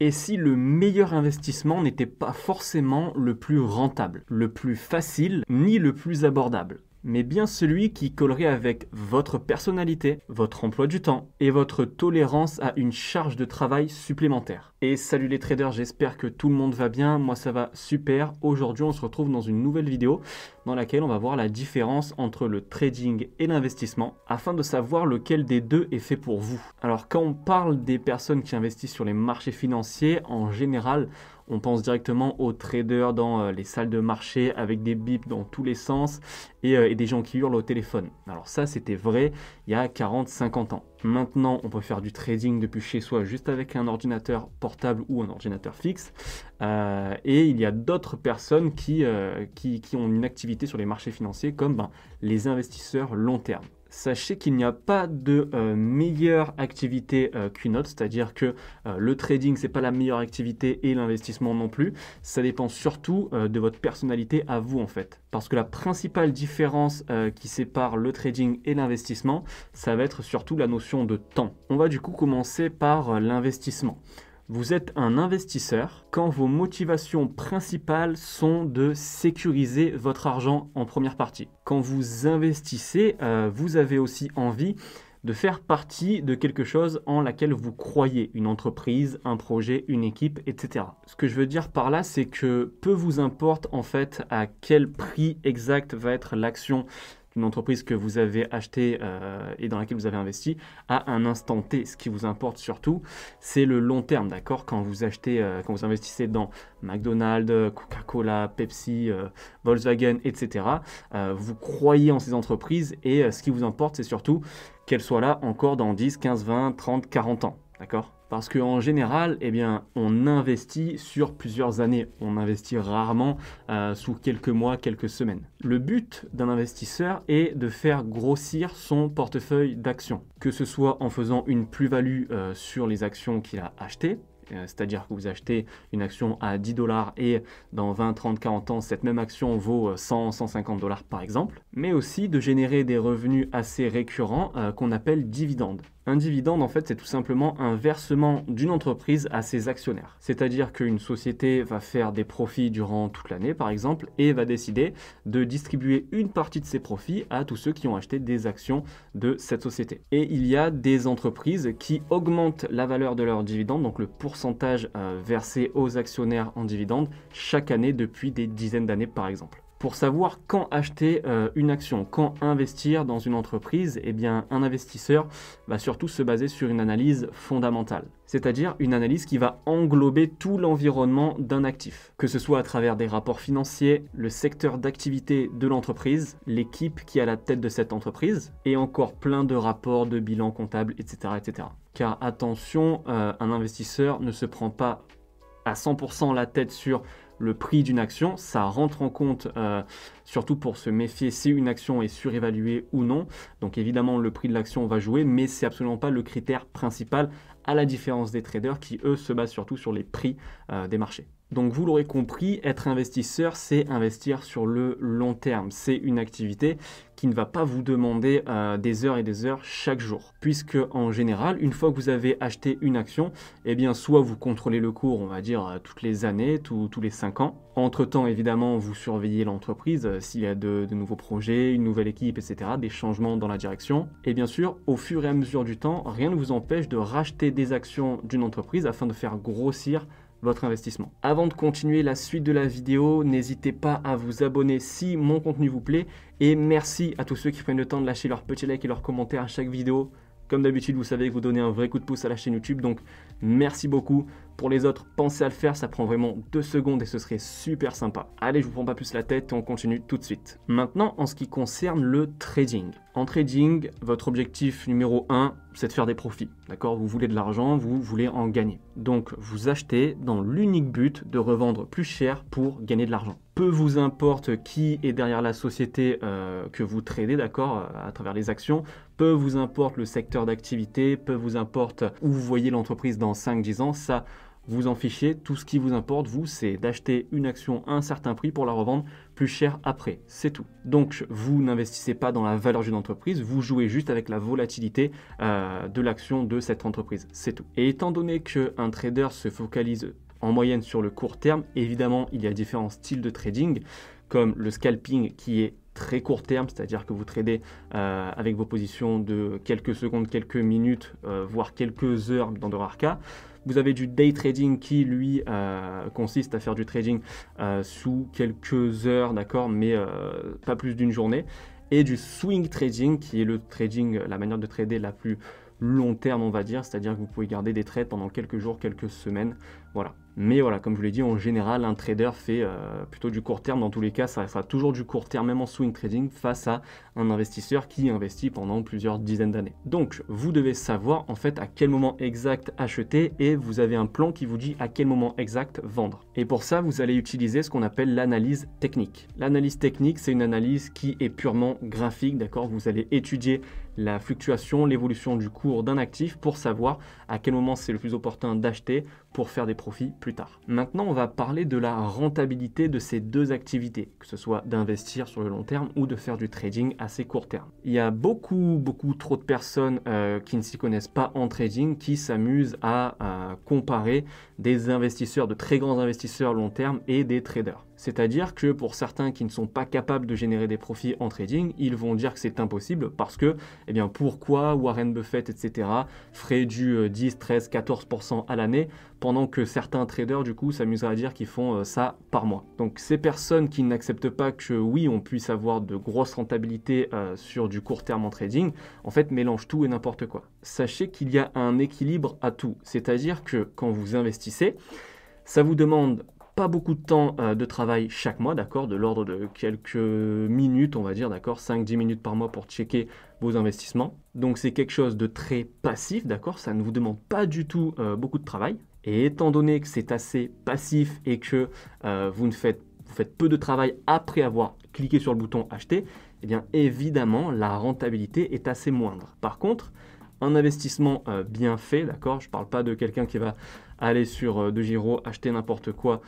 Et si le meilleur investissement n'était pas forcément le plus rentable, le plus facile, ni le plus abordable, mais bien celui qui collerait avec votre personnalité, votre emploi du temps et votre tolérance à une charge de travail supplémentaire. Et salut les traders, j'espère que tout le monde va bien, moi ça va super. Aujourd'hui on se retrouve dans une nouvelle vidéo dans laquelle on va voir la différence entre le trading et l'investissement afin de savoir lequel des deux est fait pour vous. Alors quand on parle des personnes qui investissent sur les marchés financiers, en général, on pense directement aux traders dans les salles de marché avec des bips dans tous les sens et des gens qui hurlent au téléphone. Alors ça, c'était vrai il y a 40-50 ans. Maintenant, on peut faire du trading depuis chez soi juste avec un ordinateur portable ou un ordinateur fixe. Et il y a d'autres personnes qui ont une activité sur les marchés financiers comme les investisseurs long terme. Sachez qu'il n'y a pas de meilleure activité qu'une autre, c'est-à-dire que le trading, c'est pas la meilleure activité et l'investissement non plus. Ça dépend surtout de votre personnalité à vous en fait. Parce que la principale différence qui sépare le trading et l'investissement, ça va être surtout la notion de temps. On va du coup commencer par l'investissement. Vous êtes un investisseur quand vos motivations principales sont de sécuriser votre argent en première partie. Quand vous investissez, vous avez aussi envie de faire partie de quelque chose en laquelle vous croyez, une entreprise, un projet, une équipe, etc. Ce que je veux dire par là, c'est que peu vous importe en fait à quel prix exact va être l'action d'une entreprise que vous avez achetée et dans laquelle vous avez investi à un instant T. Ce qui vous importe surtout, c'est le long terme, d'accord ? Quand vous achetez, quand vous investissez dans McDonald's, Coca-Cola, Pepsi, Volkswagen, etc., vous croyez en ces entreprises et ce qui vous importe, c'est surtout qu'elles soient là encore dans 10, 15, 20, 30, 40 ans, d'accord ? Parce qu'en général, eh bien, on investit sur plusieurs années. On investit rarement sous quelques mois, quelques semaines. Le but d'un investisseur est de faire grossir son portefeuille d'actions. Que ce soit en faisant une plus-value sur les actions qu'il a achetées, c'est-à-dire que vous achetez une action à 10 $ et dans 20, 30, 40 ans, cette même action vaut 100, 150 $ par exemple, mais aussi de générer des revenus assez récurrents qu'on appelle dividendes. Un dividende, en fait, c'est tout simplement un versement d'une entreprise à ses actionnaires. C'est-à-dire qu'une société va faire des profits durant toute l'année, par exemple, et va décider de distribuer une partie de ses profits à tous ceux qui ont acheté des actions de cette société. Et il y a des entreprises qui augmentent la valeur de leurs dividendes, donc le pourcentage versé aux actionnaires en dividendes, chaque année depuis des dizaines d'années, par exemple. Pour savoir quand acheter une action, quand investir dans une entreprise, eh bien, un investisseur va surtout se baser sur une analyse fondamentale. C'est-à-dire une analyse qui va englober tout l'environnement d'un actif, que ce soit à travers des rapports financiers, le secteur d'activité de l'entreprise, l'équipe qui est à la tête de cette entreprise, et encore plein de rapports, de bilans comptables, etc. etc. Car attention, un investisseur ne se prend pas à 100% la tête sur le prix d'une action, ça rentre en compte surtout pour se méfier si une action est surévaluée ou non. Donc évidemment le prix de l'action va jouer, mais c'est absolument pas le critère principal, à la différence des traders qui eux se basent surtout sur les prix des marchés. Donc vous l'aurez compris, être investisseur, c'est investir sur le long terme. C'est une activité qui ne va pas vous demander des heures et des heures chaque jour. Puisque en général, une fois que vous avez acheté une action, eh bien soit vous contrôlez le cours, on va dire toutes les années, tous les 5 ans. Entre-temps, évidemment, vous surveillez l'entreprise, s'il y a de nouveaux projets, une nouvelle équipe, etc., des changements dans la direction. Et bien sûr, au fur et à mesure du temps, rien ne vous empêche de racheter des actions d'une entreprise afin de faire grossir votre investissement. Avant de continuer la suite de la vidéo, n'hésitez pas à vous abonner si mon contenu vous plaît et merci à tous ceux qui prennent le temps de lâcher leur petit like et leurs commentaires à chaque vidéo. Comme d'habitude, vous savez que vous donnez un vrai coup de pouce à la chaîne YouTube, donc merci beaucoup. Pour les autres, pensez à le faire, ça prend vraiment 2 secondes et ce serait super sympa. Allez, je vous prends pas plus la tête et on continue tout de suite. Maintenant, en ce qui concerne le trading. En trading, votre objectif numéro 1, c'est de faire des profits. D'accord ? Vous voulez de l'argent, vous voulez en gagner. Donc, vous achetez dans l'unique but de revendre plus cher pour gagner de l'argent. Peu vous importe qui est derrière la société que vous tradez, d'accord, à travers les actions. Peu vous importe le secteur d'activité, peu vous importe où vous voyez l'entreprise dans 5-10 ans. Ça, vous en fichez, tout ce qui vous importe, vous, c'est d'acheter une action à un certain prix pour la revendre plus cher après, c'est tout. Donc, vous n'investissez pas dans la valeur d'une entreprise, vous jouez juste avec la volatilité de l'action de cette entreprise, c'est tout. Et étant donné qu'un trader se focalise en moyenne sur le court terme, évidemment, il y a différents styles de trading, comme le scalping qui est très court terme, c'est-à-dire que vous tradez avec vos positions de quelques secondes, quelques minutes, voire quelques heures dans de rares cas. Vous avez du day trading qui, lui, consiste à faire du trading sous quelques heures, d'accord, mais pas plus d'une journée. Et du swing trading qui est le trading, la manière de trader la plus long terme, on va dire, c'est-à-dire que vous pouvez garder des trades pendant quelques jours, quelques semaines, voilà. Mais voilà, comme je vous l'ai dit, en général, un trader fait plutôt du court terme. Dans tous les cas, ça sera toujours du court terme, même en swing trading, face à un investisseur qui investit pendant plusieurs dizaines d'années. Donc, vous devez savoir en fait à quel moment exact acheter et vous avez un plan qui vous dit à quel moment exact vendre. Et pour ça, vous allez utiliser ce qu'on appelle l'analyse technique. L'analyse technique, c'est une analyse qui est purement graphique, d'accord? Vous allez étudier la fluctuation, l'évolution du cours d'un actif pour savoir à quel moment c'est le plus opportun d'acheter pour faire des profits plus tard. Maintenant, on va parler de la rentabilité de ces deux activités, que ce soit d'investir sur le long terme ou de faire du trading assez court terme. Il y a beaucoup trop de personnes qui ne s'y connaissent pas en trading qui s'amusent à comparer des investisseurs, de très grands investisseurs long terme et des traders. C'est-à-dire que pour certains qui ne sont pas capables de générer des profits en trading, ils vont dire que c'est impossible parce que, eh bien, pourquoi Warren Buffett, etc., ferait du 10, 13, 14% à l'année pendant que certains traders, du coup, s'amuseraient à dire qu'ils font ça par mois. Donc, ces personnes qui n'acceptent pas que, oui, on puisse avoir de grosses rentabilités sur du court terme en trading, en fait, mélangent tout et n'importe quoi. Sachez qu'il y a un équilibre à tout. C'est-à-dire que quand vous investissez, ça vous demande pas beaucoup de temps de travail chaque mois, d'accord, de l'ordre de quelques minutes, on va dire, d'accord, 5-10 minutes par mois pour checker vos investissements. Donc c'est quelque chose de très passif, d'accord, ça ne vous demande pas du tout beaucoup de travail. Et étant donné que c'est assez passif et que vous faites peu de travail après avoir cliqué sur le bouton acheter, eh bien évidemment la rentabilité est assez moindre. Par contre, un investissement bien fait, d'accord, je ne parle pas de quelqu'un qui va aller sur DeGiro, acheter n'importe quoi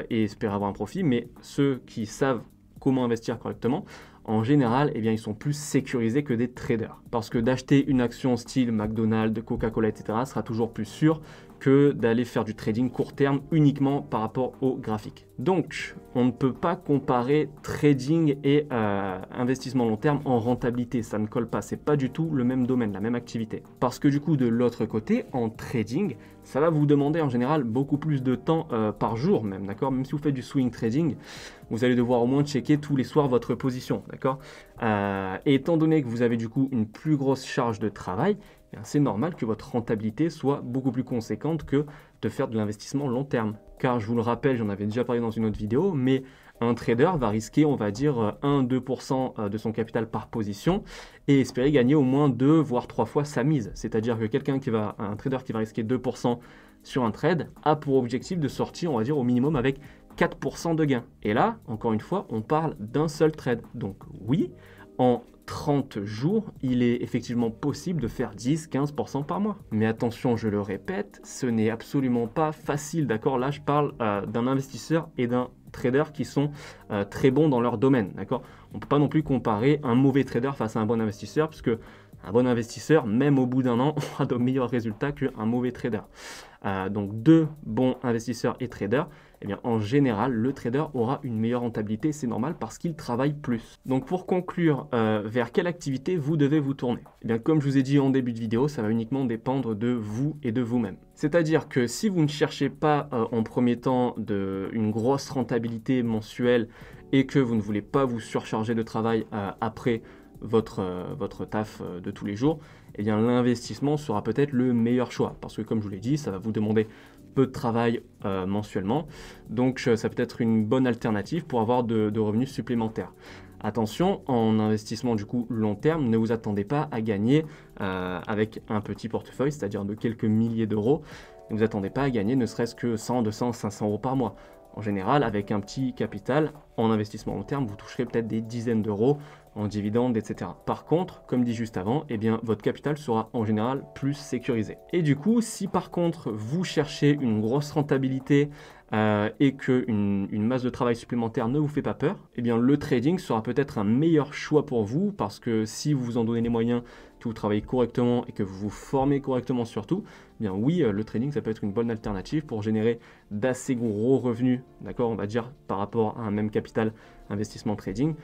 et espérer avoir un profit, mais ceux qui savent comment investir correctement, en général, eh bien, ils sont plus sécurisés que des traders. Parce que d'acheter une action style McDonald's, Coca-Cola, etc. sera toujours plus sûr que d'aller faire du trading court terme uniquement par rapport au graphique. Donc, on ne peut pas comparer trading et investissement long terme en rentabilité. Ça ne colle pas, c'est pas du tout le même domaine, la même activité. Parce que du coup, de l'autre côté, en trading, ça va vous demander en général beaucoup plus de temps par jour même, d'accord? Même si vous faites du swing trading, vous allez devoir au moins checker tous les soirs votre position, d'accord? Et étant donné que vous avez du coup une plus grosse charge de travail, c'est normal que votre rentabilité soit beaucoup plus conséquente que de faire de l'investissement long terme. Car je vous le rappelle, j'en avais déjà parlé dans une autre vidéo, mais un trader va risquer, on va dire, 1-2% de son capital par position et espérer gagner au moins 2 voire 3 fois sa mise. C'est-à-dire que un trader qui va risquer 2% sur un trade a pour objectif de sortir, on va dire, au minimum avec 4% de gain. Et là, encore une fois, on parle d'un seul trade. Donc oui, en 30 jours, il est effectivement possible de faire 10-15% par mois. Mais attention, je le répète, ce n'est absolument pas facile, d'accord? Là, je parle d'un investisseur et d'un trader qui sont très bons dans leur domaine, d'accord? On ne peut pas non plus comparer un mauvais trader face à un bon investisseur, parce que un bon investisseur, même au bout d'un an, aura de meilleurs résultats qu'un mauvais trader. Donc, deux bons investisseurs et traders, eh bien, en général, le trader aura une meilleure rentabilité, c'est normal parce qu'il travaille plus. Donc, pour conclure, vers quelle activité vous devez vous tourner? Eh bien, comme je vous ai dit en début de vidéo, ça va uniquement dépendre de vous et de vous-même. C'est-à-dire que si vous ne cherchez pas en premier temps une grosse rentabilité mensuelle et que vous ne voulez pas vous surcharger de travail après votre taf de tous les jours, eh bien l'investissement sera peut-être le meilleur choix parce que comme je vous l'ai dit, ça va vous demander peu de travail mensuellement, donc ça peut être une bonne alternative pour avoir de revenus supplémentaires. Attention, en investissement du coup long terme, ne vous attendez pas à gagner avec un petit portefeuille, c'est-à-dire de quelques milliers d'euros, ne vous attendez pas à gagner ne serait-ce que 100, 200, 500 euros par mois. En général, avec un petit capital en investissement long terme, vous toucherez peut-être des dizaines d'euros en dividendes, etc. Par contre, comme dit juste avant, eh bien, votre capital sera en général plus sécurisé. Et du coup, si par contre vous cherchez une grosse rentabilité et qu'une masse de travail supplémentaire ne vous fait pas peur, eh bien, le trading sera peut-être un meilleur choix pour vous parce que si vous vous en donnez les moyens, que vous travaillez correctement et que vous vous formez correctement surtout, eh bien oui, le trading, ça peut être une bonne alternative pour générer d'assez gros revenus, d'accord, on va dire, par rapport à un même capital investissement trading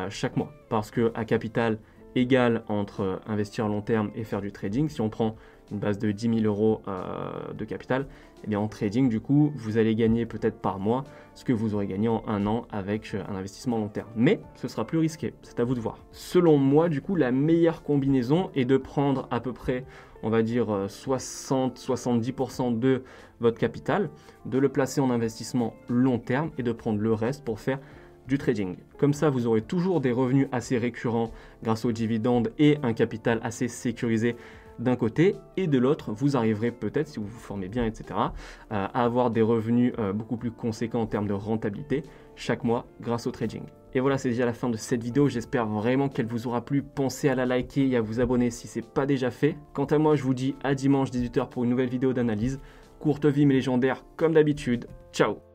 chaque mois. Parce qu'à capital égal entre investir à long terme et faire du trading, si on prend une base de 10 000 euros de capital, eh bien en trading, du coup, vous allez gagner peut-être par mois ce que vous aurez gagné en un an avec un investissement long terme. Mais ce sera plus risqué, c'est à vous de voir. Selon moi, du coup, la meilleure combinaison est de prendre à peu près, on va dire 60-70% de votre capital, de le placer en investissement long terme et de prendre le reste pour faire du trading. Comme ça, vous aurez toujours des revenus assez récurrents grâce aux dividendes et un capital assez sécurisé d'un côté, et de l'autre, vous arriverez peut-être, si vous vous formez bien, etc., à avoir des revenus beaucoup plus conséquents en termes de rentabilité chaque mois grâce au trading. Et voilà, c'est déjà la fin de cette vidéo. J'espère vraiment qu'elle vous aura plu. Pensez à la liker et à vous abonner si ce n'est pas déjà fait. Quant à moi, je vous dis à dimanche 18 h pour une nouvelle vidéo d'analyse. Courte vie mais légendaire comme d'habitude. Ciao!